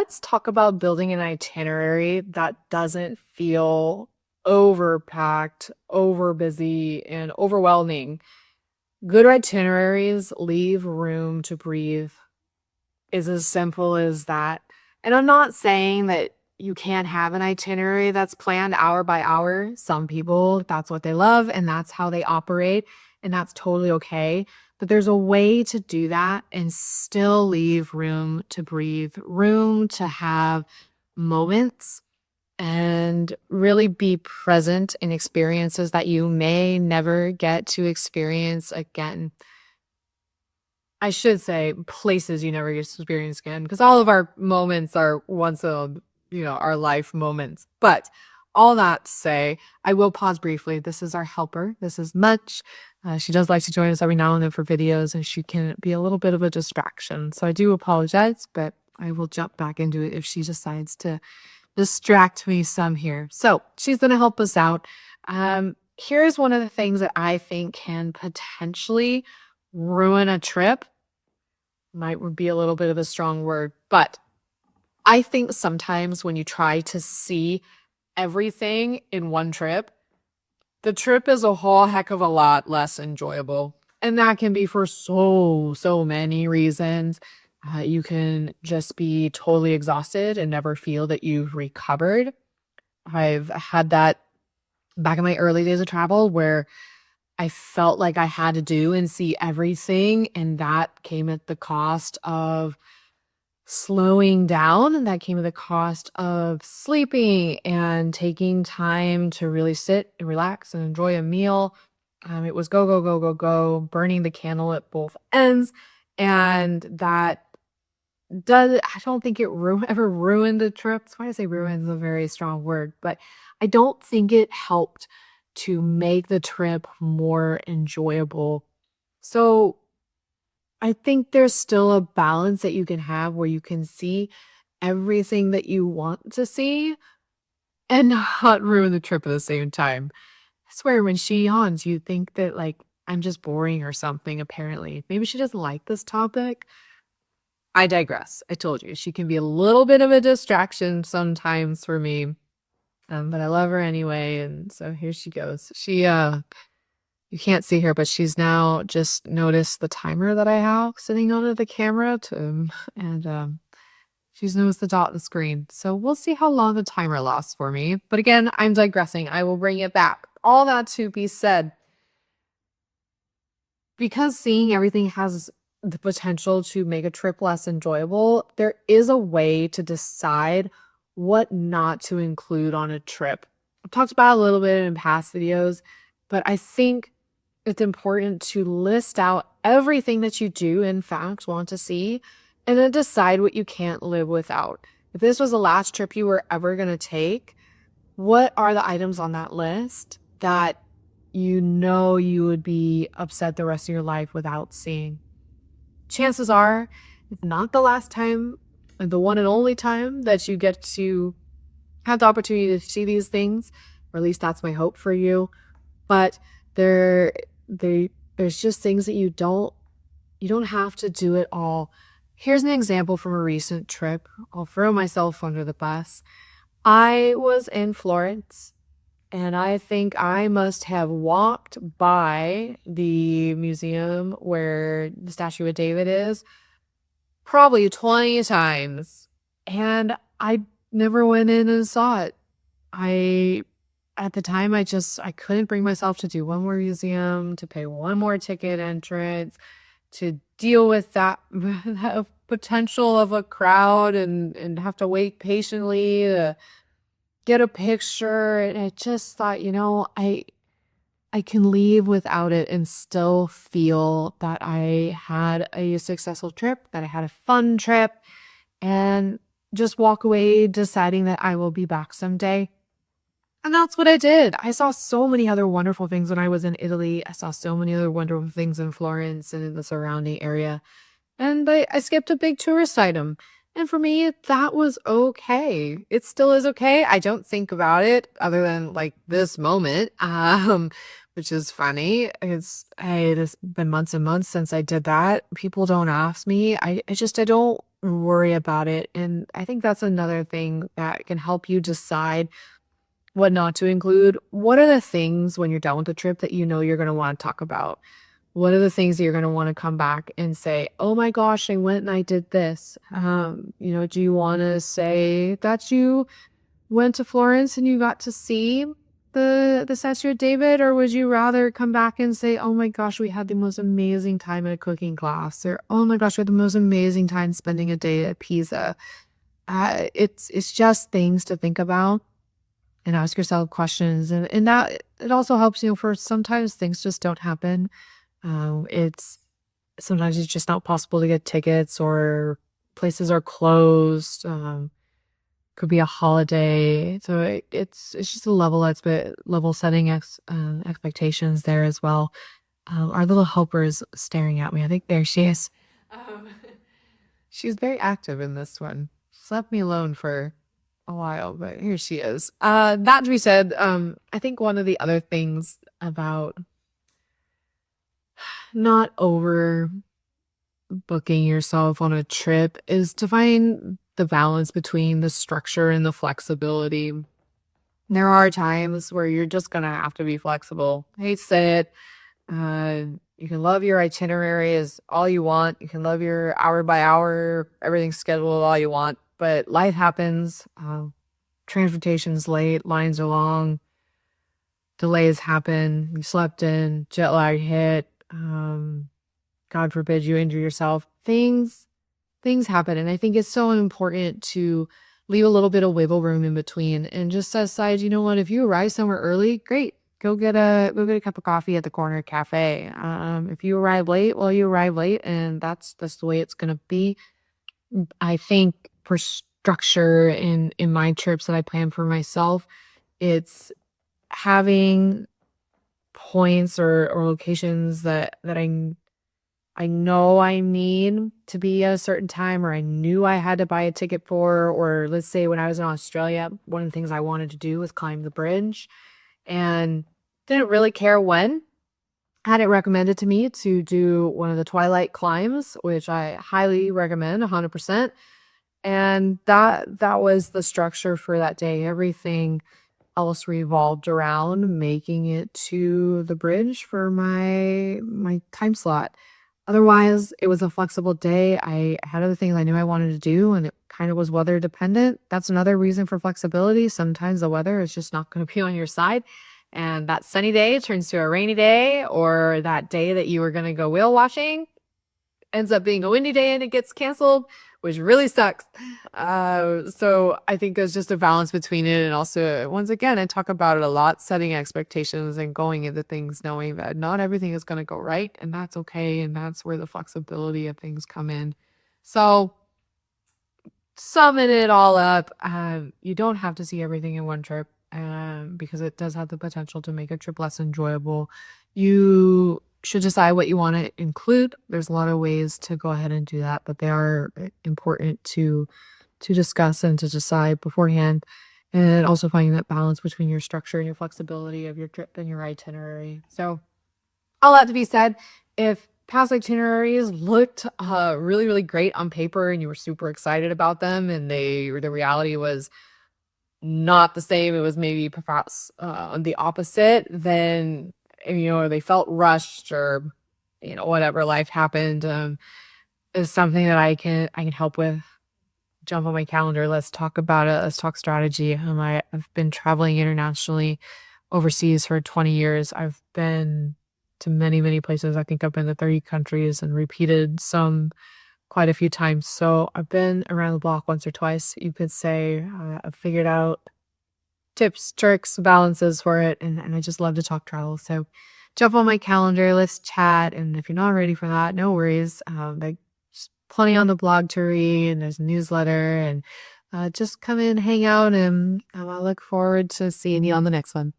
let's talk about building an itinerary that doesn't feel overpacked, over busy, and overwhelming. Good itineraries leave room to breathe. Is as simple as that. And I'm not saying that you can't have an itinerary that's planned hour by hour. Some people, that's what they love and that's how they operate, and that's totally okay. But there's a way to do that and still leave room to breathe, room to have moments and really be present in experiences that you may never get to experience again. I should say places you never get to experience again, because all of our moments are once in, our life moments. But all that to say, I will pause briefly. This is our helper. This is Much. She does like to join us every now and then for videos, and she can be a little bit of a distraction. So I do apologize, but I will jump back into it if she decides to distract me some here. So she's going to help us out. Here's one of the things that I think can potentially ruin a trip. Might be a little bit of a strong word, but I think sometimes when you try to see everything in one trip, the trip is a whole heck of a lot less enjoyable. And that can be for so many reasons. You can just be totally exhausted and never feel that you've recovered. I've had that back in my early days of travel where I felt like I had to do and see everything, and that came at the cost of slowing down, and that came at the cost of sleeping and taking time to really sit and relax and enjoy a meal. It was go, go, go, go, go, burning the candle at both ends, and that I don't think it ever ruined a trip. That's why I say ruin is a very strong word, but I don't think it helped to make the trip more enjoyable. So I think there's still a balance that you can have where you can see everything that you want to see and not ruin the trip at the same time. I swear, when she yawns, you think that like I'm just boring or something, apparently. Maybe she doesn't like this topic. I digress. I told you she can be a little bit of a distraction sometimes for me. But I love her anyway, and so here she goes. You can't see her, but she's now just noticed the timer that I have sitting under the camera and she's noticed the dot on the screen. So we'll see how long the timer lasts for me. But again, I'm digressing. I will bring it back. All that to be said, because seeing everything has the potential to make a trip less enjoyable, there is a way to decide what not to include on a trip. I've talked about it a little bit in past videos, but I think it's important to list out everything that you do, in fact, want to see, and then decide what you can't live without. If this was the last trip you were ever going to take, what are the items on that list that you know you would be upset the rest of your life without seeing? Chances are it's not the last time, the one and only time that you get to have the opportunity to see these things, or at least that's my hope for you. But there's just things that you don't have to do it all. Here's an example from a recent trip. I'll throw myself under the bus. I was in Florence, and I think I must have walked by the museum where the statue of David is probably 20 times. And I never went in and saw it. At the time, I couldn't bring myself to do one more museum, to pay one more ticket entrance, to deal with that, that potential of a crowd and have to wait patiently to get a picture. And I just thought, I can leave without it and still feel that I had a successful trip, that I had a fun trip, and just walk away deciding that I will be back someday. And that's what I did. I saw so many other wonderful things when I was in Italy. I saw so many other wonderful things in Florence and in the surrounding area. And I skipped a big tourist item. And for me, that was okay. It still is okay. I don't think about it other than like this moment, which is funny. It's been months and months since I did that. People don't ask me. I don't worry about it. And I think that's another thing that can help you decide what not to include. What are the things when you're done with the trip that you know you're going to want to talk about? What are the things that you're going to want to come back and say, "Oh my gosh, I went and I did this." Do you want to say that you went to Florence and you got to see the Statue of David, or would you rather come back and say, "Oh my gosh, we had the most amazing time in a cooking class," or "Oh my gosh, we had the most amazing time spending a day at Pisa." It's just things to think about and ask yourself questions, and that it also helps you for sometimes things just don't happen. It's sometimes it's just not possible to get tickets or places are closed. Could be a holiday. So it's just a level setting expectations there as well. Our little helper is staring at me. I think there she is. Um, she's very active in this one. She's left me alone for a while, but here she is. That to be said, I think one of the other things about not over booking yourself on a trip is to find the balance between the structure and the flexibility. There are times where you're just gonna have to be flexible. I hate to say it. Uh, you can love your itinerary as all you want. You can love your hour by hour, everything scheduled all you want. But life happens. Transportation's late, lines are long, delays happen. You slept in, jet lag hit. God forbid you injure yourself. Things happen, and I think it's so important to leave a little bit of wiggle room in between and just set aside, you know what, if you arrive somewhere early, great. Go get a cup of coffee at the corner cafe. If you arrive late, well, you arrive late, and that's the way it's gonna be. I think for structure in my trips that I plan for myself, it's having points or locations that I know I need to be at a certain time, or I knew I had to buy a ticket for, or let's say when I was in Australia, one of the things I wanted to do was climb the bridge and didn't really care when. Had it recommended to me to do one of the twilight climbs, which I highly recommend 100%. And that was the structure for that day. Everything else revolved around making it to the bridge for my time slot. Otherwise, it was a flexible day. I had other things I knew I wanted to do, and it kind of was weather dependent. That's another reason for flexibility. Sometimes the weather is just not going to be on your side. And that sunny day turns to a rainy day, or that day that you were going to go whale watching ends up being a windy day and it gets canceled, which really sucks. So I think there's just a balance between it. And also, once again, I talk about it a lot, setting expectations and going into things knowing that not everything is going to go right. And that's okay. And that's where the flexibility of things come in. So, summing it all up, you don't have to see everything in one trip, because it does have the potential to make a trip less enjoyable. You should decide what you want to include. There's a lot of ways to go ahead and do that, but they are important to discuss and to decide beforehand. And also finding that balance between your structure and your flexibility of your trip and your itinerary. So all that to be said, if past itineraries looked really, really great on paper and you were super excited about them and the reality was not the same, it was maybe perhaps the opposite, then they felt rushed or whatever life happened, is something that I can help with. Jump on my calendar. Let's talk about it. Let's talk strategy. I've been traveling internationally overseas for 20 years. I've been to many, many places. I think I've been to 30 countries and repeated some quite a few times. So I've been around the block once or twice. You could say I've figured out tips, tricks, balances for it. And I just love to talk travel. So jump on my calendar. Let's chat. And if you're not ready for that, no worries. There's plenty on the blog to read. And there's a newsletter. And just come in, hang out. And I look forward to seeing you on the next one.